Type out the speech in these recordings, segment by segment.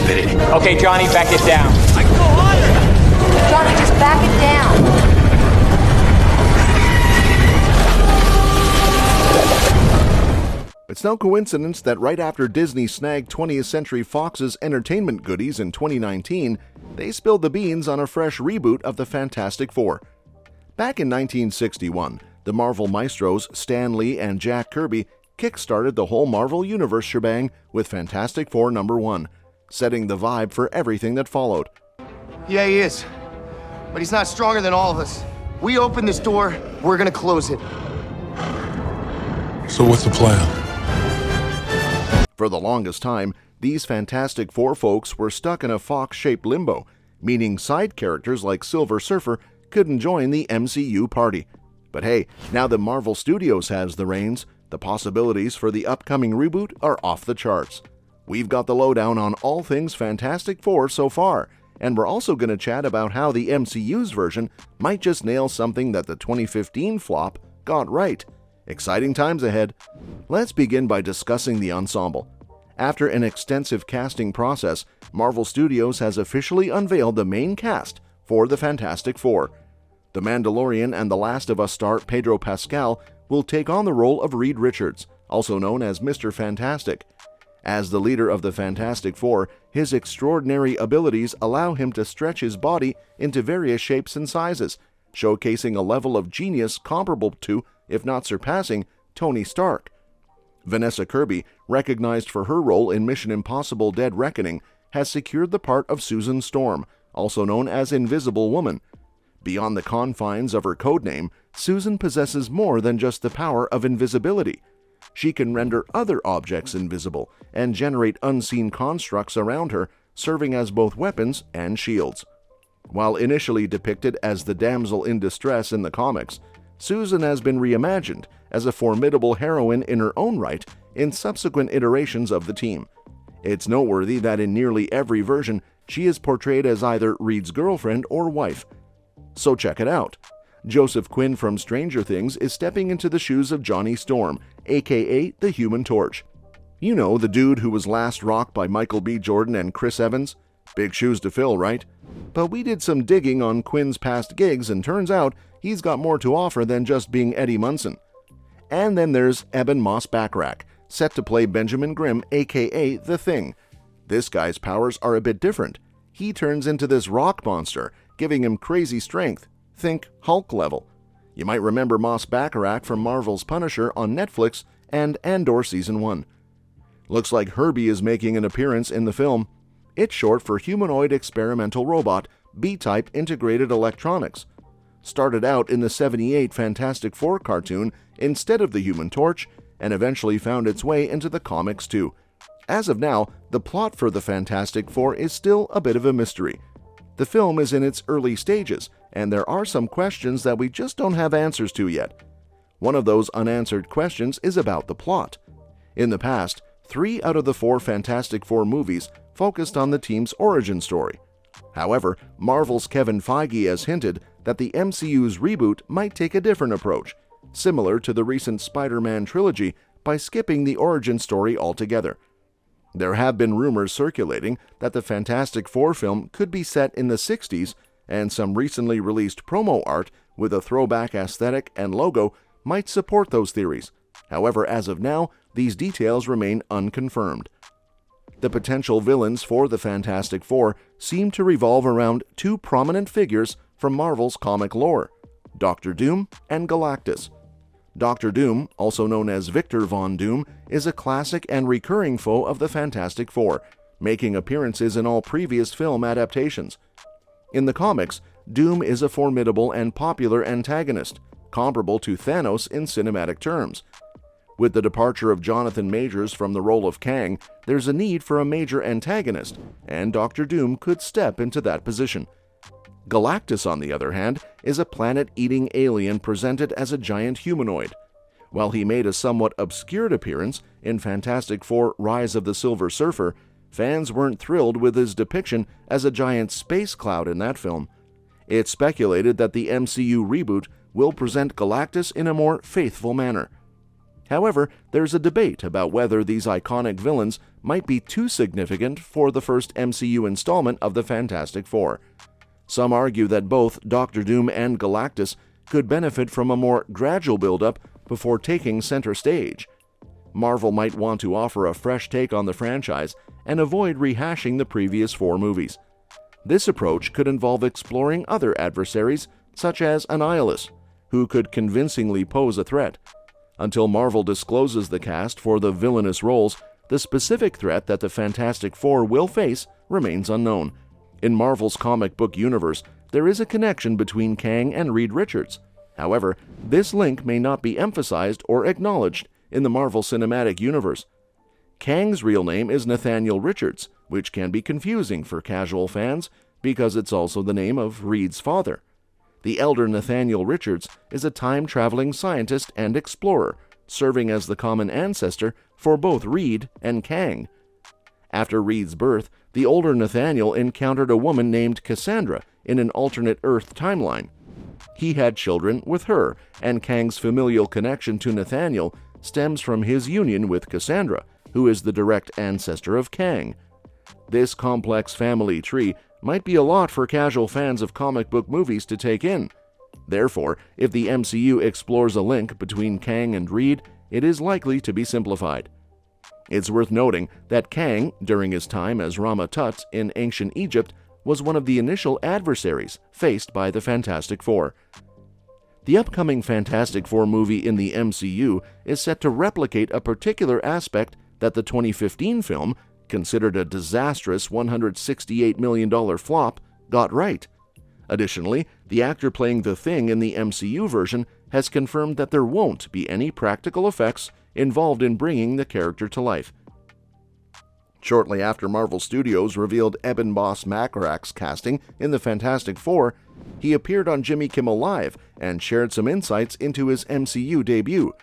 stupidity. Okay, Johnny, back it down. I can go harder! Johnny, just back it down. It's no coincidence that right after Disney snagged 20th Century Fox's entertainment goodies in 2019, they spilled the beans on a fresh reboot of the Fantastic Four. Back in 1961, the Marvel maestros Stan Lee and Jack Kirby kick-started the whole Marvel Universe shebang with Fantastic Four #1, setting the vibe for everything that followed. Yeah, he is. But he's not stronger than all of us. We open this door, we're gonna close it. So what's the plan? For the longest time, these Fantastic Four folks were stuck in a Fox-shaped limbo, meaning side characters like Silver Surfer couldn't join the MCU party. But hey, now that Marvel Studios has the reins, the possibilities for the upcoming reboot are off the charts. We've got the lowdown on all things Fantastic Four so far, and we're also going to chat about how the MCU's version might just nail something that the 2015 flop got right. Exciting times ahead. Let's begin by discussing the ensemble. After an extensive casting process, Marvel Studios has officially unveiled the main cast for the Fantastic Four. The Mandalorian and The Last of Us star Pedro Pascal will take on the role of Reed Richards, also known as Mr. Fantastic. As the leader of the Fantastic Four, his extraordinary abilities allow him to stretch his body into various shapes and sizes, showcasing a level of genius comparable to, if not surpassing, Tony Stark. Vanessa Kirby, recognized for her role in Mission Impossible: Dead Reckoning, has secured the part of Susan Storm, also known as Invisible Woman. Beyond the confines of her codename, Susan possesses more than just the power of invisibility. She can render other objects invisible and generate unseen constructs around her, serving as both weapons and shields. While initially depicted as the damsel in distress in the comics, Susan has been reimagined as a formidable heroine in her own right in subsequent iterations of the team. It's noteworthy that in nearly every version, she is portrayed as either Reed's girlfriend or wife. So check it out. Joseph Quinn from Stranger Things is stepping into the shoes of Johnny Storm, aka the Human Torch. You know, the dude who was last rocked by Michael B. Jordan and Chris Evans? Big shoes to fill, right? But we did some digging on Quinn's past gigs, and turns out he's got more to offer than just being Eddie Munson. And then there's Eben Moss-Backrack, set to play Benjamin Grimm, aka The Thing. This guy's powers are a bit different. He turns into this rock monster, giving him crazy strength. Think Hulk level. You might remember Moss-Backrack from Marvel's Punisher on Netflix and Andor Season 1. Looks like Herbie is making an appearance in the film. It's short for Humanoid Experimental Robot, B-Type Integrated Electronics. Started out in the '78 Fantastic Four cartoon instead of the Human Torch, and eventually found its way into the comics too. As of now, the plot for the Fantastic Four is still a bit of a mystery. The film is in its early stages, and there are some questions that we just don't have answers to yet. One of those unanswered questions is about the plot. In the past, 3 out of the 4 Fantastic Four movies focused on the team's origin story. However, Marvel's Kevin Feige has hinted that the MCU's reboot might take a different approach, similar to the recent Spider-Man trilogy, by skipping the origin story altogether. There have been rumors circulating that the Fantastic Four film could be set in the 60s, and some recently released promo art with a throwback aesthetic and logo might support those theories. However, as of now, these details remain unconfirmed. The potential villains for the Fantastic Four seem to revolve around 2 prominent figures from Marvel's comic lore, Doctor Doom and Galactus. Doctor Doom, also known as Victor Von Doom, is a classic and recurring foe of the Fantastic Four, making appearances in all previous film adaptations. In the comics, Doom is a formidable and popular antagonist, comparable to Thanos in cinematic terms. With the departure of Jonathan Majors from the role of Kang, there's a need for a major antagonist, and Doctor Doom could step into that position. Galactus, on the other hand, is a planet-eating alien presented as a giant humanoid. While he made a somewhat obscured appearance in Fantastic Four: Rise of the Silver Surfer, fans weren't thrilled with his depiction as a giant space cloud in that film. It's speculated that the MCU reboot will present Galactus in a more faithful manner. However, there's a debate about whether these iconic villains might be too significant for the first MCU installment of the Fantastic Four. Some argue that both Doctor Doom and Galactus could benefit from a more gradual build-up before taking center stage. Marvel might want to offer a fresh take on the franchise and avoid rehashing the previous 4 movies. This approach could involve exploring other adversaries, such as Annihilus, who could convincingly pose a threat. Until Marvel discloses the cast for the villainous roles, the specific threat that the Fantastic Four will face remains unknown. In Marvel's comic book universe, there is a connection between Kang and Reed Richards. However, this link may not be emphasized or acknowledged in the Marvel Cinematic Universe. Kang's real name is Nathaniel Richards, which can be confusing for casual fans because it's also the name of Reed's father. The elder Nathaniel Richards is a time-traveling scientist and explorer, serving as the common ancestor for both Reed and Kang. After Reed's birth, the older Nathaniel encountered a woman named Cassandra in an alternate Earth timeline. He had children with her, and Kang's familial connection to Nathaniel stems from his union with Cassandra, who is the direct ancestor of Kang. This complex family tree might be a lot for casual fans of comic book movies to take in. Therefore, if the MCU explores a link between Kang and Reed, it is likely to be simplified. It's worth noting that Kang, during his time as Rama-Tut in ancient Egypt, was one of the initial adversaries faced by the Fantastic Four. The upcoming Fantastic Four movie in the MCU is set to replicate a particular aspect that the 2015 film, considered a disastrous $168 million flop, got right. Additionally, the actor playing the Thing in the MCU version has confirmed that there won't be any practical effects involved in bringing the character to life. Shortly after Marvel Studios revealed Eben Moss-Bachrach's casting in the Fantastic Four, he appeared on Jimmy Kimmel Live and shared some insights into his MCU debut.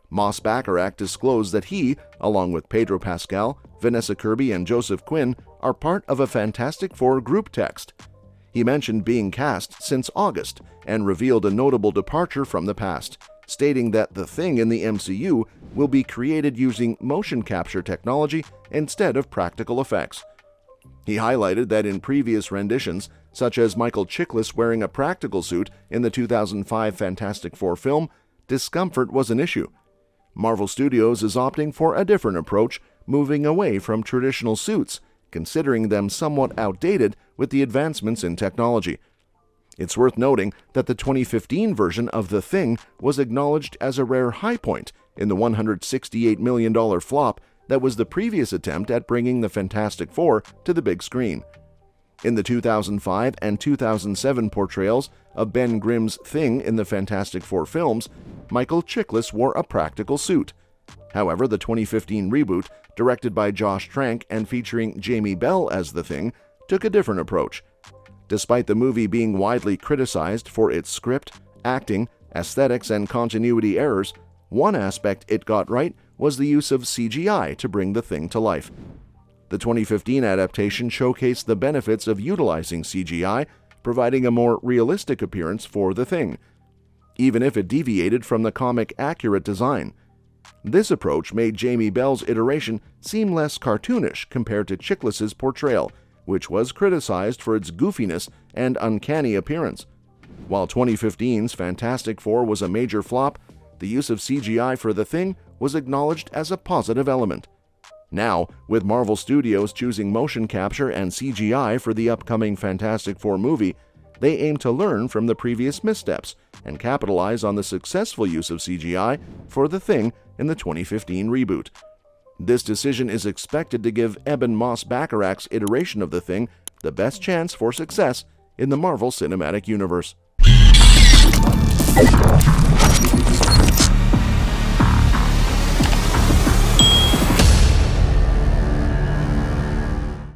Moss-Bachrach disclosed that he, along with Pedro Pascal, Vanessa Kirby, and Joseph Quinn, are part of a Fantastic Four group text. He mentioned being cast since August and revealed a notable departure from the past, stating that the Thing in the MCU will be created using motion capture technology instead of practical effects. He highlighted that in previous renditions, such as Michael Chiklis wearing a practical suit in the 2005 Fantastic Four film, discomfort was an issue. Marvel Studios is opting for a different approach, moving away from traditional suits, considering them somewhat outdated with the advancements in technology. It's worth noting that the 2015 version of The Thing was acknowledged as a rare high point in the $168 million flop that was the previous attempt at bringing the Fantastic Four to the big screen. In the 2005 and 2007 portrayals of Ben Grimm's Thing in the Fantastic Four films, Michael Chiklis wore a practical suit. However, the 2015 reboot, directed by Josh Trank and featuring Jamie Bell as the Thing, took a different approach. Despite the movie being widely criticized for its script, acting, aesthetics, and continuity errors, one aspect it got right was the use of CGI to bring the Thing to life. The 2015 adaptation showcased the benefits of utilizing CGI, providing a more realistic appearance for the Thing, even if it deviated from the comic-accurate design. This approach made Jamie Bell's iteration seem less cartoonish compared to Chiklis's portrayal, which was criticized for its goofiness and uncanny appearance. While 2015's Fantastic Four was a major flop, the use of CGI for the Thing was acknowledged as a positive element. Now, with Marvel Studios choosing motion capture and CGI for the upcoming Fantastic Four movie, they aim to learn from the previous missteps and capitalize on the successful use of CGI for the Thing in the 2015 reboot. This decision is expected to give Eben Moss-Bachrach's iteration of the Thing the best chance for success in the Marvel Cinematic Universe.